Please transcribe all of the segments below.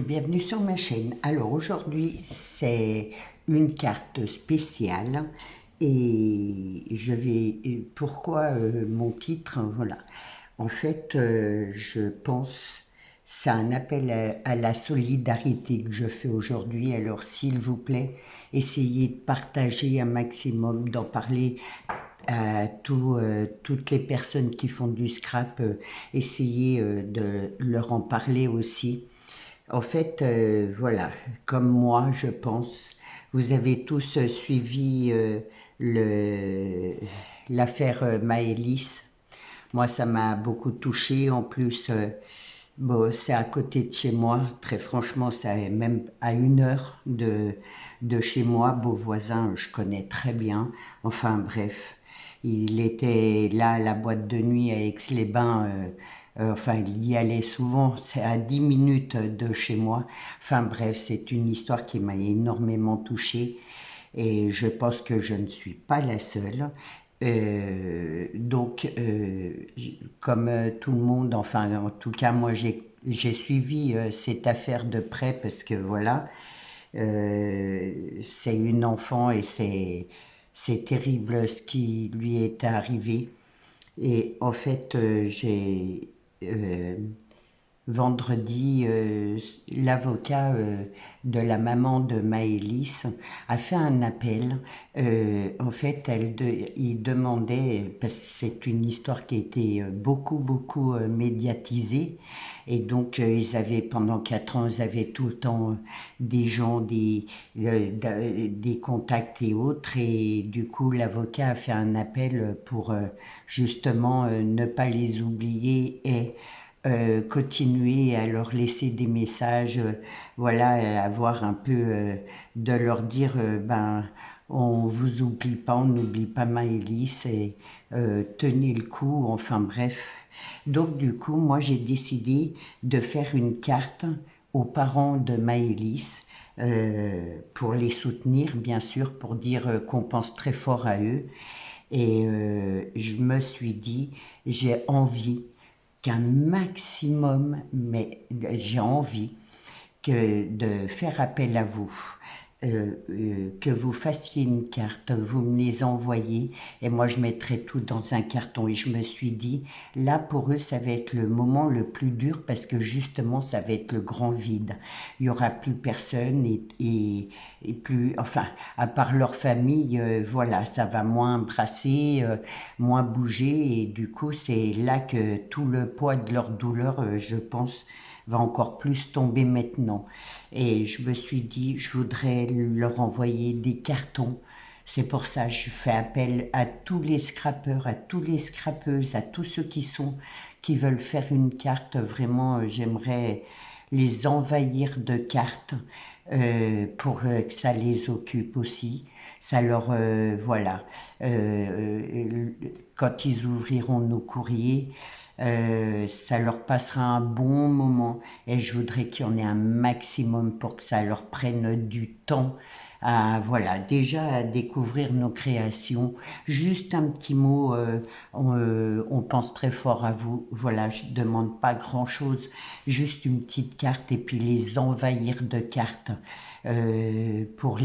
bienvenue sur ma chaîne. Alors aujourd'hui c'est une carte spéciale et pourquoi mon titre, voilà. En fait je pense c'est un appel à la solidarité que je fais aujourd'hui. Alors s'il vous plaît, essayez de partager un maximum, d'en parler à toutes les personnes qui font du scrap, essayez de leur en parler aussi. En fait, voilà, comme moi, je pense, vous avez tous suivi l'affaire Maëlys. Moi, ça m'a beaucoup touchée. En plus, bon, c'est à côté de chez moi. Très franchement, c'est même à 1 heure de chez moi. Beauvoisin, je connais très bien. Enfin, bref, il était là à la boîte de nuit à Aix-les-Bains. Enfin, il y allait souvent. C'est à 10 minutes de chez moi. Enfin, bref, c'est une histoire qui m'a énormément touchée. Et je pense que je ne suis pas la seule. Comme tout le monde, enfin en tout cas moi j'ai suivi cette affaire de près parce que voilà, c'est une enfant et c'est terrible ce qui lui est arrivé. Et en fait euh, vendredi, l'avocat de la maman de Maëlys a fait un appel. En fait, il demandait, parce que c'est une histoire qui a été beaucoup médiatisée, et donc ils avaient, pendant 4 ans, ils avaient tout le temps des gens, des contacts et autres, et du coup, l'avocat a fait un appel pour justement ne pas les oublier et continuer à leur laisser des messages, voilà, avoir un peu de leur dire, ben, on vous oublie pas, on n'oublie pas Maëlys et tenez le coup, enfin bref. Donc du coup, moi j'ai décidé de faire une carte aux parents de Maëlys pour les soutenir, bien sûr, pour dire qu'on pense très fort à eux. Et je me suis dit, j'ai envie qu'un maximum, mais j'ai envie de faire appel à vous, que vous fassiez une carte, vous me les envoyez et moi je mettrai tout dans un carton. Et je me suis dit, là pour eux ça va être le moment le plus dur parce que justement ça va être le grand vide. Il n'y aura plus personne et plus, enfin, à part leur famille, voilà, ça va moins brasser, moins bouger et du coup c'est là que tout le poids de leur douleur, je pense, va encore plus tomber maintenant. Et je me suis dit, je voudrais leur envoyer des cartons. C'est pour ça que je fais appel à tous les scrappeurs, à tous les scrappeuses, à tous ceux qui veulent faire une carte. Vraiment, j'aimerais les envahir de cartes pour que ça les occupe aussi. Ça leur, voilà, quand ils ouvriront nos courriers, ça leur passera un bon moment et je voudrais qu'il y en ait un maximum pour que ça leur prenne du temps à, voilà, déjà à découvrir nos créations. Juste un petit mot, on pense très fort à vous, voilà, je ne demande pas grand-chose, juste une petite carte et puis les envahir de cartes pour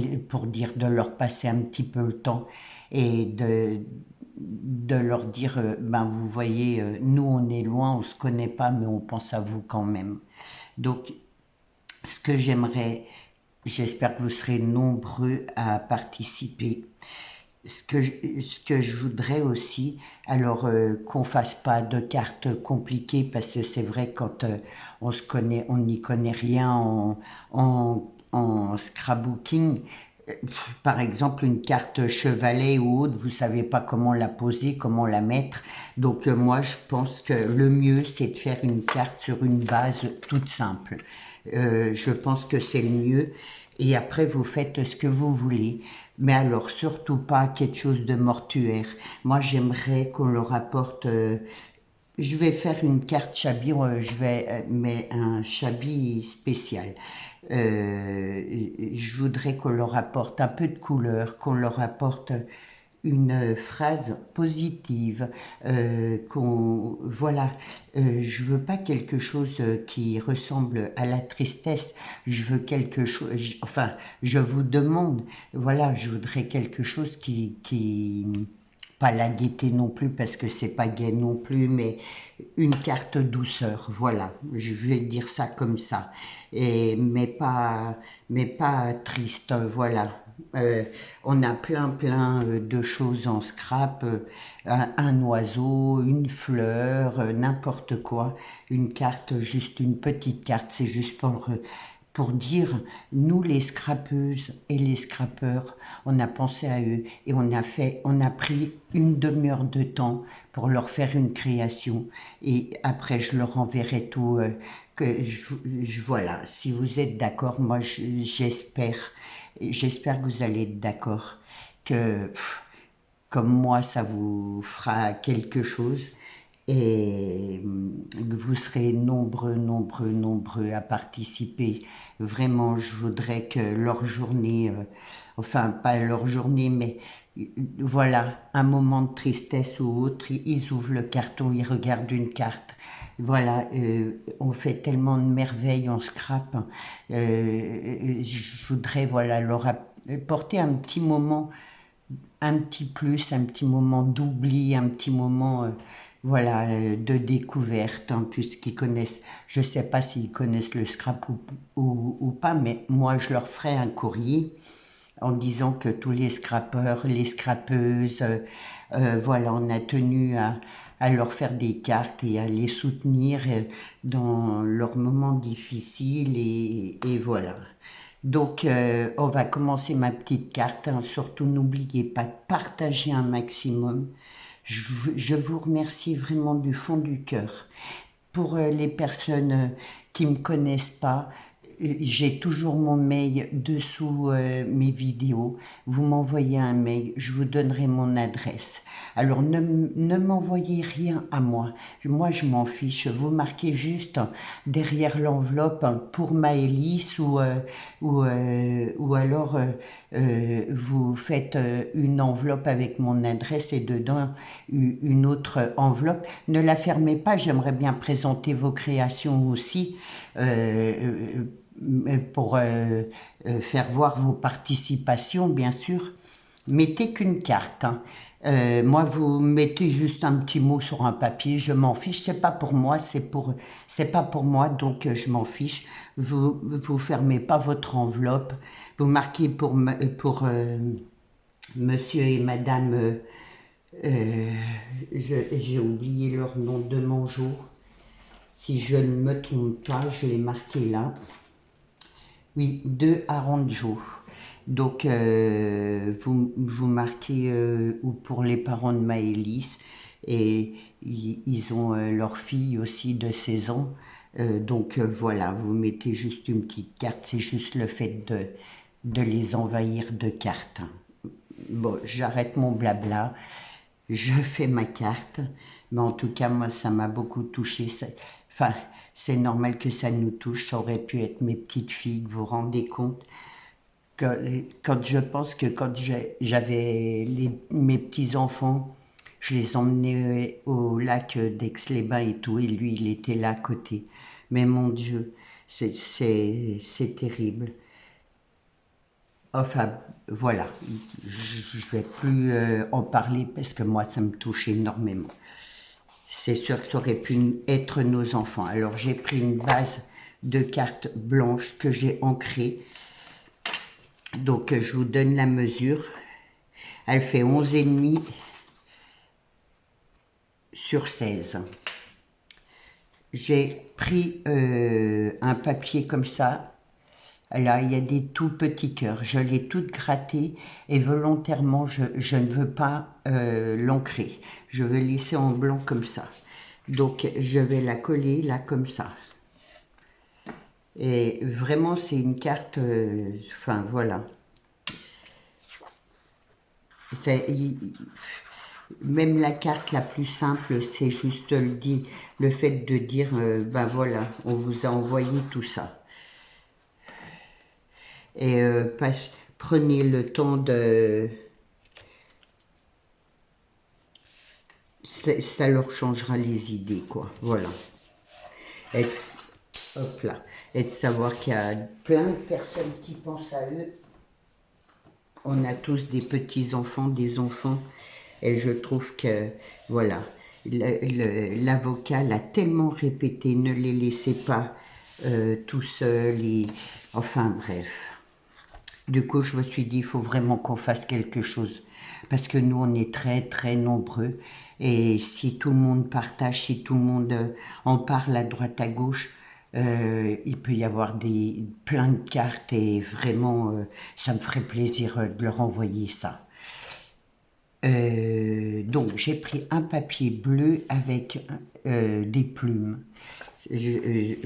dire de leur passer un petit peu le temps et de leur dire, ben vous voyez, nous on est loin, on se connaît pas, mais on pense à vous quand même. Donc, ce que j'aimerais, j'espère que vous serez nombreux à participer. Ce que je voudrais aussi, alors qu'on fasse pas de cartes compliquées, parce que c'est vrai quand on se connaît, on n'y connaît rien en scrapbooking. Par exemple, une carte chevalet ou autre, vous savez pas comment la poser, comment la mettre. Donc moi, je pense que le mieux, c'est de faire une carte sur une base toute simple. Je pense que c'est le mieux. Et après, vous faites ce que vous voulez. Mais alors, surtout pas quelque chose de mortuaire. Moi, j'aimerais qu'on leur apporte... je vais faire une carte Chabi, mais un Chabi spécial. Je voudrais qu'on leur apporte un peu de couleur, qu'on leur apporte une phrase positive, voilà, je veux pas quelque chose qui ressemble à la tristesse, je veux quelque chose, enfin, je vous demande, voilà, je voudrais quelque chose pas la gaieté non plus, parce que c'est pas gai non plus, mais une carte douceur, voilà, je vais dire ça comme ça, mais pas triste, voilà. Euh, on a plein de choses en scrap, un oiseau, une fleur, n'importe quoi, une carte, juste une petite carte, c'est juste pour dire, nous les scrapeuses et les scrapeurs, on a pensé à eux et on a pris une demi-heure de temps pour leur faire une création, et après je leur enverrai tout, voilà, si vous êtes d'accord, moi j'espère que vous allez être d'accord, que comme moi ça vous fera quelque chose, et que vous serez nombreux à participer. Vraiment, je voudrais que leur journée, enfin pas leur journée, mais voilà, un moment de tristesse ou autre, ils ouvrent le carton, ils regardent une carte. Voilà, on fait tellement de merveilles en scrap. Je voudrais, voilà, leur apporter un petit moment, un petit plus, un petit moment d'oubli, un petit moment, voilà, de découverte, hein, puisqu'ils connaissent, je sais pas s'ils connaissent le scrap ou pas, mais moi je leur ferai un courrier en disant que tous les scrappeurs, les scrapeuses, voilà, on a tenu à leur faire des cartes et à les soutenir dans leurs moments difficiles, et voilà. Donc, on va commencer ma petite carte, hein. Surtout, n'oubliez pas de partager un maximum. Je vous remercie vraiment du fond du cœur. Pour les personnes qui ne me connaissent pas, j'ai toujours mon mail dessous mes vidéos. Vous m'envoyez un mail, je vous donnerai mon adresse. Alors ne m'envoyez rien à moi. Moi, je m'en fiche. Vous marquez juste derrière l'enveloppe pour Maëlys, ou alors vous faites une enveloppe avec mon adresse et dedans une autre enveloppe. Ne la fermez pas, j'aimerais bien présenter vos créations aussi. Pour faire voir vos participations, bien sûr. Mettez qu'une carte, hein. Moi, vous mettez juste un petit mot sur un papier, je m'en fiche, c'est pas pour moi, c'est pas pour moi, donc je m'en fiche. Vous fermez pas votre enveloppe, vous marquez pour monsieur et madame, j'ai oublié leur nom de mon jour, si je ne me trompe pas, je l'ai marqué là. Oui, 2 Aranjo. Donc, vous marquez, ou pour les parents de Maëlys, et ils ont leur fille aussi de 16 ans. Donc, voilà, vous mettez juste une petite carte, c'est juste le fait de les envahir de cartes. Bon, j'arrête mon blabla, je fais ma carte, mais en tout cas, moi, ça m'a beaucoup touché. Enfin, c'est normal que ça nous touche, ça aurait pu être mes petites filles, vous vous rendez compte? Quand je pense que quand j'avais mes petits-enfants, je les emmenais au lac d'Aix-les-Bains et tout, et lui, il était là à côté. Mais mon Dieu, c'est terrible. Enfin, voilà, je ne vais plus en parler parce que moi, ça me touche énormément. C'est sûr que ça aurait pu être nos enfants. Alors, j'ai pris une base de cartes blanches que j'ai ancrée. Donc, je vous donne la mesure. Elle fait 11,5 sur 16. J'ai pris un papier comme ça. Là, il y a des tout petits cœurs. Je l'ai toute grattée et volontairement, je ne veux pas l'ancrer. Je veux laisser en blanc comme ça. Donc, je vais la coller là comme ça. Et vraiment, c'est une carte... enfin, voilà. Même la carte la plus simple, c'est juste le fait de dire, ben voilà, on vous a envoyé tout ça. Et prenez le temps ça leur changera les idées, quoi. Voilà. Et, hop là. Et de savoir qu'il y a plein de personnes qui pensent à eux. On a tous des petits-enfants, des enfants. Et je trouve que, voilà, l'avocat l'a tellement répété, ne les laissez pas tout seuls. Enfin bref. Du coup, je me suis dit, il faut vraiment qu'on fasse quelque chose. Parce que nous, on est très, très nombreux. Et si tout le monde partage, si tout le monde en parle à droite, à gauche, il peut y avoir plein de cartes et vraiment, ça me ferait plaisir de leur envoyer ça. Donc, j'ai pris un papier bleu avec des plumes.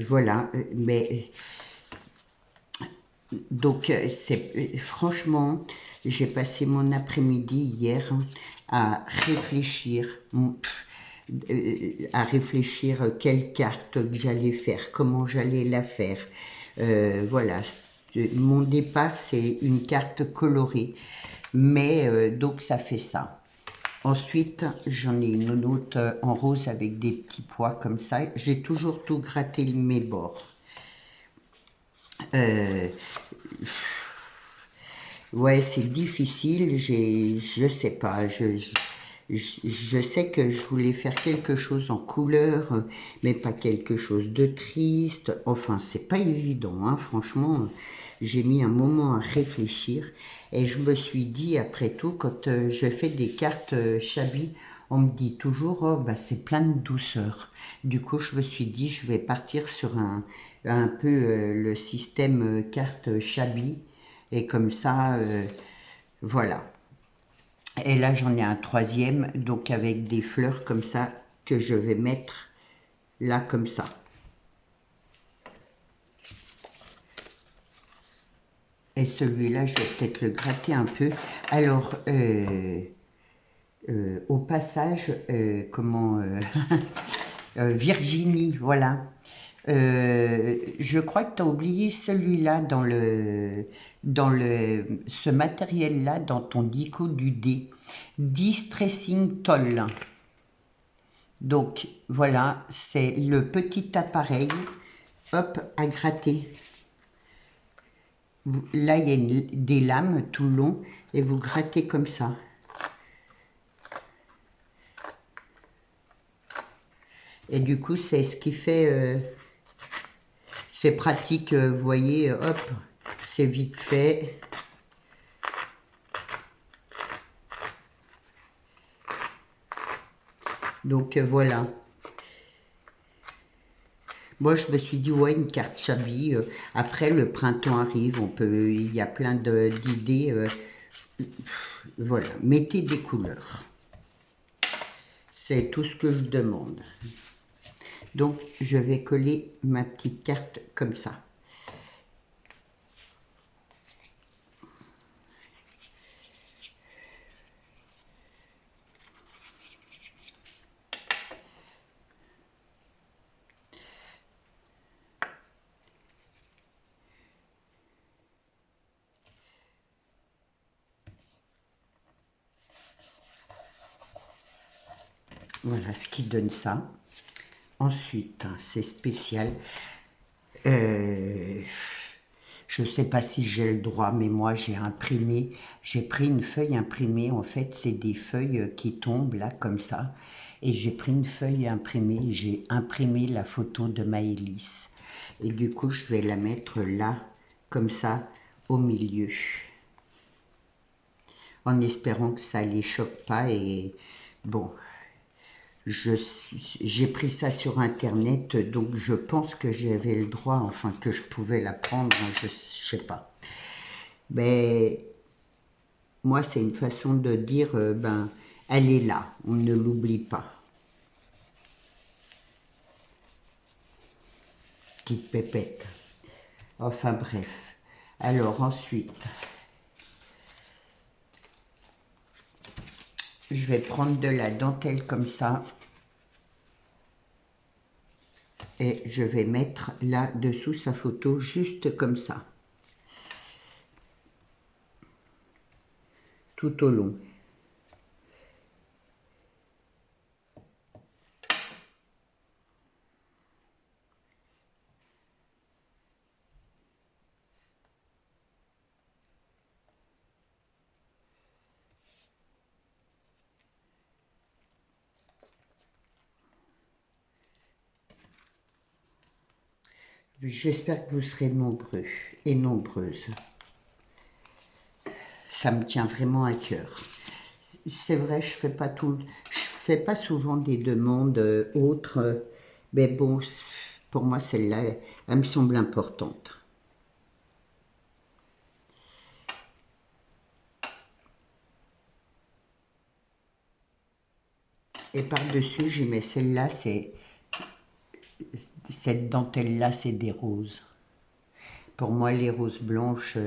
Voilà, mais donc, franchement, j'ai passé mon après-midi hier à réfléchir, à réfléchir quelle carte que j'allais faire, comment j'allais la faire. Voilà, mon départ, c'est une carte colorée, mais donc ça fait ça. Ensuite, j'en ai une autre en rose avec des petits pois comme ça. J'ai toujours tout gratté mes bords. Euh, Ouais, c'est difficile, je sais pas, je sais que je voulais faire quelque chose en couleur, mais pas quelque chose de triste. Enfin, c'est pas évident, hein, franchement. J'ai mis un moment à réfléchir et je me suis dit, après tout, quand je fais des cartes Chabi, on me dit toujours, oh, bah, c'est plein de douceur. Du coup, je me suis dit, je vais partir sur un peu le système carte Chabi. Et comme ça, voilà. Et là, j'en ai un troisième, donc avec des fleurs comme ça, que je vais mettre là comme ça. Et celui-là, je vais peut-être le gratter un peu. Alors, au passage, Virginie, voilà. Je crois que tu as oublié celui-là ce matériel-là dans ton dico du dé. Distressing Toll. Donc voilà, c'est le petit appareil, hop, à gratter. Là, il y a des lames tout le long et vous grattez comme ça. Et du coup, c'est ce qui fait, c'est pratique, vous voyez, hop, c'est vite fait. Donc voilà. Moi, je me suis dit, ouais, une carte Chabi. Après, le printemps arrive, il y a plein d'idées. Voilà, mettez des couleurs. C'est tout ce que je demande. Donc, je vais coller ma petite carte comme ça. Voilà ce qui donne ça. Ensuite, c'est spécial. Je ne sais pas si j'ai le droit, mais moi j'ai imprimé, j'ai pris une feuille imprimée. En fait, c'est des feuilles qui tombent là comme ça. Et j'ai pris une feuille imprimée, j'ai imprimé la photo de Maëlys. Et du coup, je vais la mettre là, comme ça, au milieu. En espérant que ça ne les choque pas. Et bon, j'ai pris ça sur internet, donc je pense que j'avais le droit, enfin que je pouvais la prendre, je sais pas. Mais moi, c'est une façon de dire, ben, elle est là, on ne l'oublie pas. Petite pépette. Enfin bref. Alors ensuite, je vais prendre de la dentelle comme ça. Et je vais mettre là dessous sa photo juste comme ça. Tout au long. J'espère que vous serez nombreux et nombreuses. Ça me tient vraiment à cœur. C'est vrai, je fais pas souvent des demandes autres, mais bon, pour moi, celle-là, elle me semble importante. Et par-dessus, j'y mets celle-là, cette dentelle-là, c'est des roses. Pour moi, les roses blanches,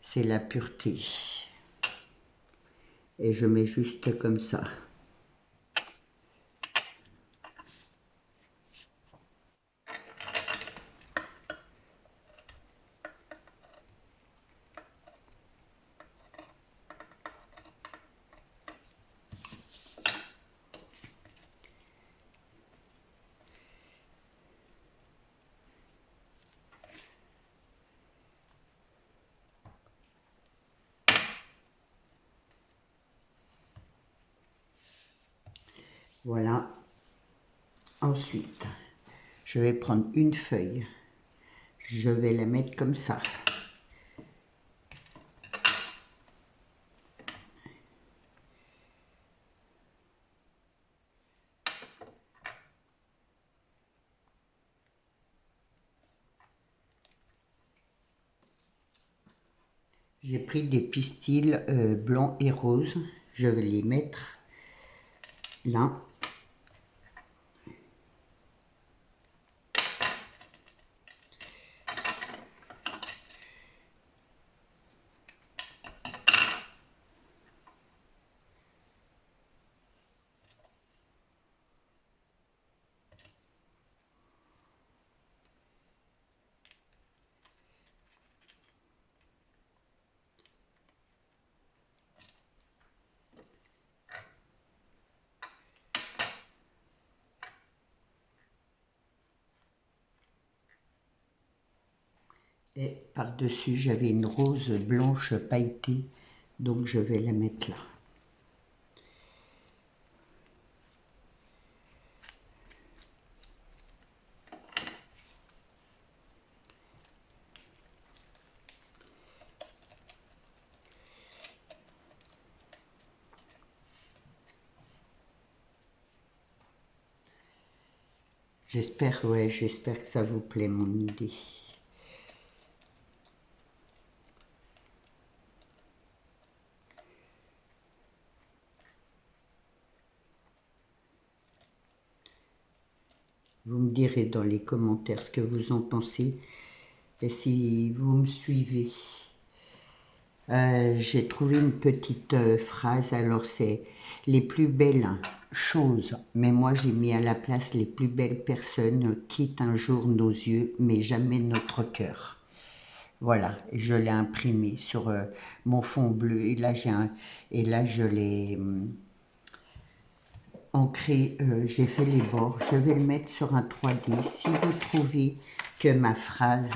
c'est la pureté. Et je mets juste comme ça. Voilà. Ensuite, je vais prendre une feuille. Je vais la mettre comme ça. J'ai pris des pistils blancs et roses. Je vais les mettre là. Et par-dessus, j'avais une rose blanche pailletée. Donc je vais la mettre là. J'espère, ouais, j'espère que ça vous plaît mon idée. Vous me direz dans les commentaires ce que vous en pensez et si vous me suivez. J'ai trouvé une petite phrase, alors c'est les plus belles choses, mais moi j'ai mis à la place les plus belles personnes quittent un jour nos yeux, mais jamais notre cœur. Voilà, et je l'ai imprimé sur mon fond bleu et là je l'ai ancré, j'ai fait les bords. Je vais le mettre sur un 3D. Si vous trouvez que ma phrase,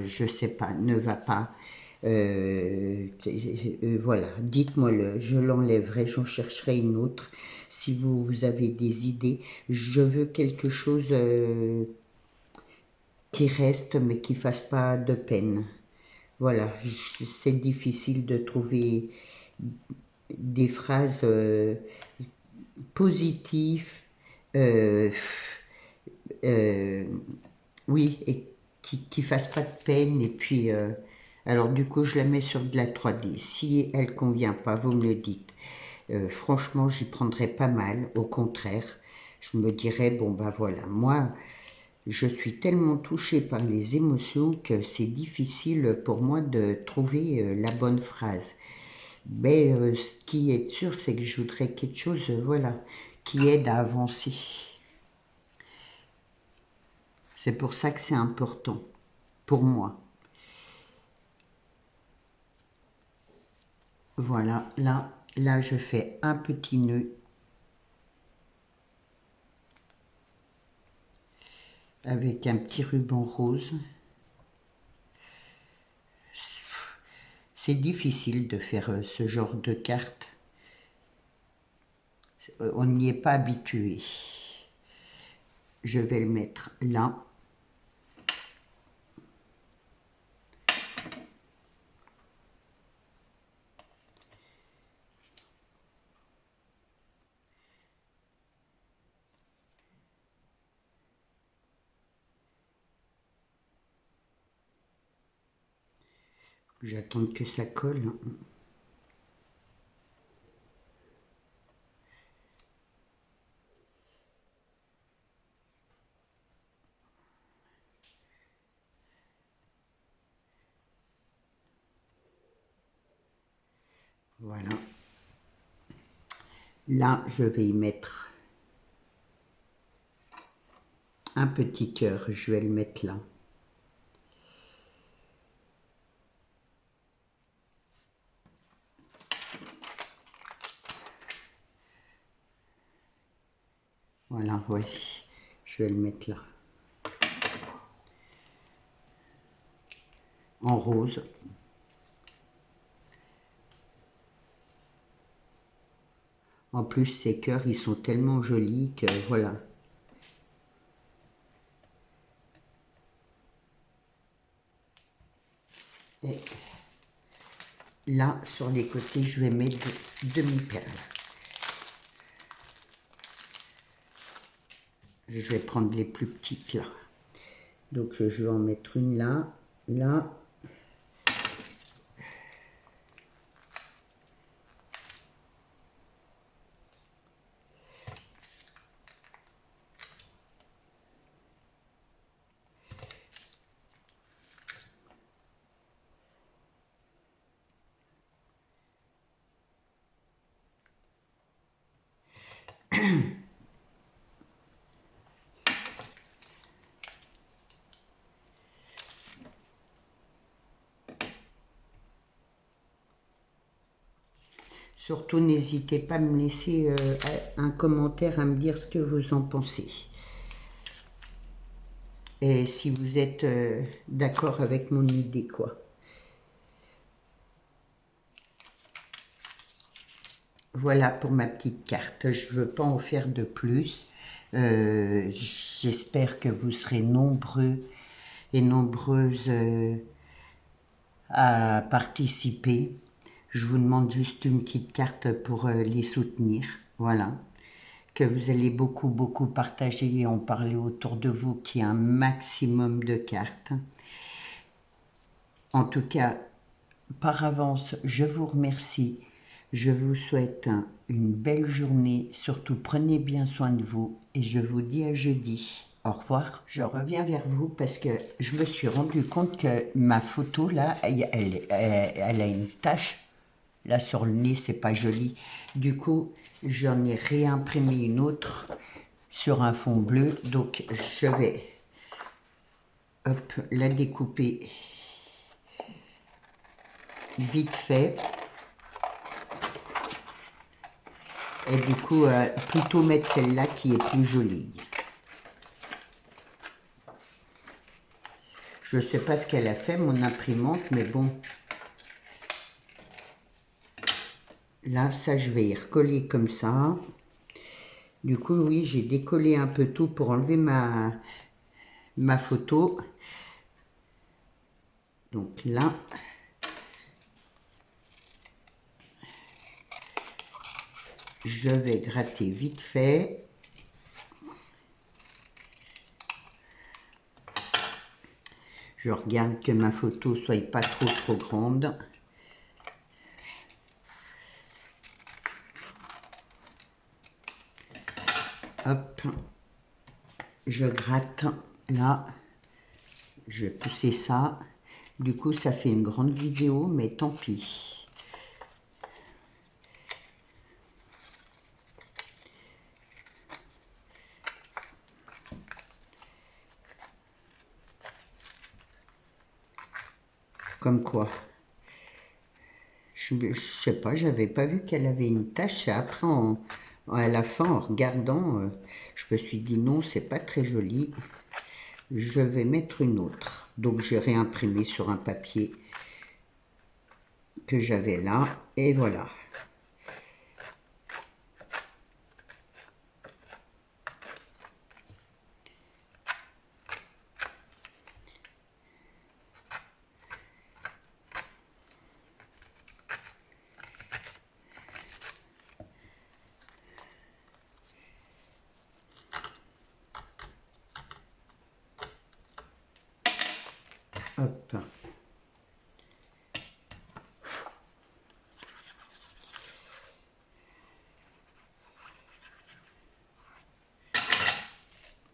je sais pas, ne va pas, voilà, dites-moi-le, je l'enlèverai, j'en chercherai une autre. Si vous avez des idées, je veux quelque chose qui reste mais qui fasse pas de peine. Voilà, c'est difficile de trouver des phrases positives, euh, euh, oui, et qui fasse pas de peine. Et puis, alors du coup, je la mets sur de la 3D. Si elle convient pas, vous me le dites. Franchement, j'y prendrais pas mal. Au contraire, je me dirais, bon ben voilà, moi, je suis tellement touchée par les émotions que c'est difficile pour moi de trouver la bonne phrase. Mais ce qui est sûr, c'est que je voudrais quelque chose, voilà, qui aide à avancer. C'est pour ça que c'est important, pour moi. Voilà, là, je fais un petit nœud avec un petit ruban rose. C'est difficile de faire ce genre de carte. On n'y est pas habitué. Je vais le mettre là. J'attends que ça colle. Voilà. Là, je vais y mettre un petit cœur. Je vais le mettre là. Voilà, ouais. Je vais le mettre là. En rose. En plus, ces cœurs, ils sont tellement jolis que voilà. Et là, sur les côtés, je vais mettre des demi-perles. Je vais prendre les plus petites là. Donc, je vais en mettre une là, là. Surtout, n'hésitez pas à me laisser un commentaire, à me dire ce que vous en pensez. Et si vous êtes d'accord avec mon idée, quoi. Voilà pour ma petite carte. Je ne veux pas en faire de plus. J'espère que vous serez nombreux et nombreuses à participer. Je vous demande juste une petite carte pour les soutenir. Voilà. Que vous allez beaucoup, beaucoup partager et en parler autour de vous, qu'il y ait un maximum de cartes. En tout cas, par avance, je vous remercie. Je vous souhaite une belle journée. Surtout, prenez bien soin de vous et je vous dis à jeudi. Au revoir. Je reviens vers vous parce que je me suis rendu compte que ma photo, là, elle a une tache. Là, sur le nez, c'est pas joli. Du coup, j'en ai réimprimé une autre sur un fond bleu. Donc, je vais hop, la découper vite fait. Et du coup, plutôt mettre celle-là qui est plus jolie. Je ne sais pas ce qu'elle a fait, mon imprimante, mais bon. Là, ça, je vais y recoller comme ça. Du coup, oui, j'ai décollé un peu tout pour enlever ma photo. Donc là, je vais gratter vite fait. Je regarde que ma photo soit pas trop grande. Hop, je gratte là. Je vais pousser ça. Du coup, ça fait une grande vidéo, mais tant pis. Comme quoi. Je sais pas, j'avais pas vu qu'elle avait une tache. Après, à la fin, en regardant, je me suis dit non, c'est pas très joli. Je vais mettre une autre. Donc, j'ai réimprimé sur un papier que j'avais là. Et voilà. Hop.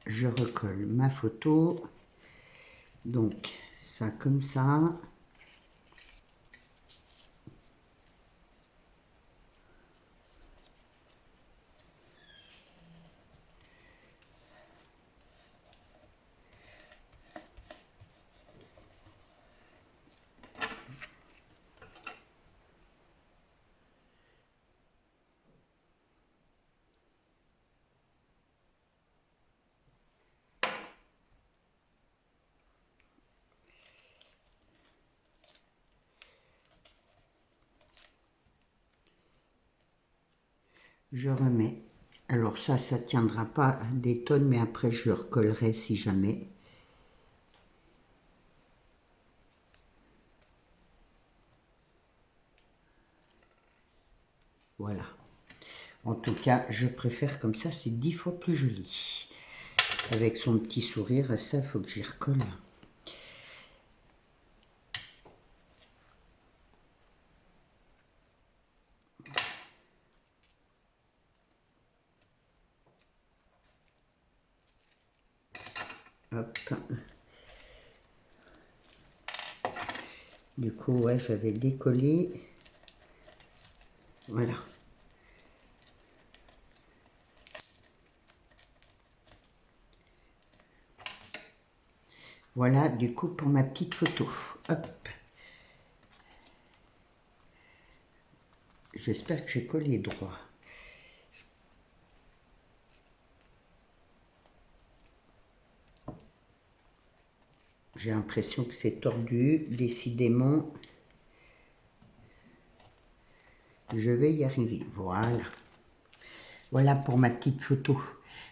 je recolle ma photo. Donc, ça comme ça. Je remets. Alors ça tiendra pas des tonnes, mais après je le recollerai si jamais. Voilà. En tout cas, je préfère comme ça, c'est 10 fois plus joli. Avec son petit sourire, ça, il faut que j'y recolle. Hop. Du coup, ouais, j'avais décollé. Voilà. Voilà, du coup, pour ma petite photo. Hop. J'espère que j'ai collé droit. J'ai l'impression que c'est tordu, décidément. Je vais y arriver. Voilà. Voilà pour ma petite photo,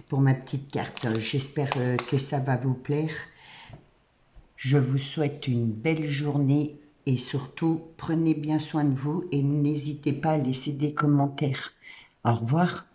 pour ma petite carte. J'espère que ça va vous plaire. Je vous souhaite une belle journée et surtout, prenez bien soin de vous et n'hésitez pas à laisser des commentaires. Au revoir.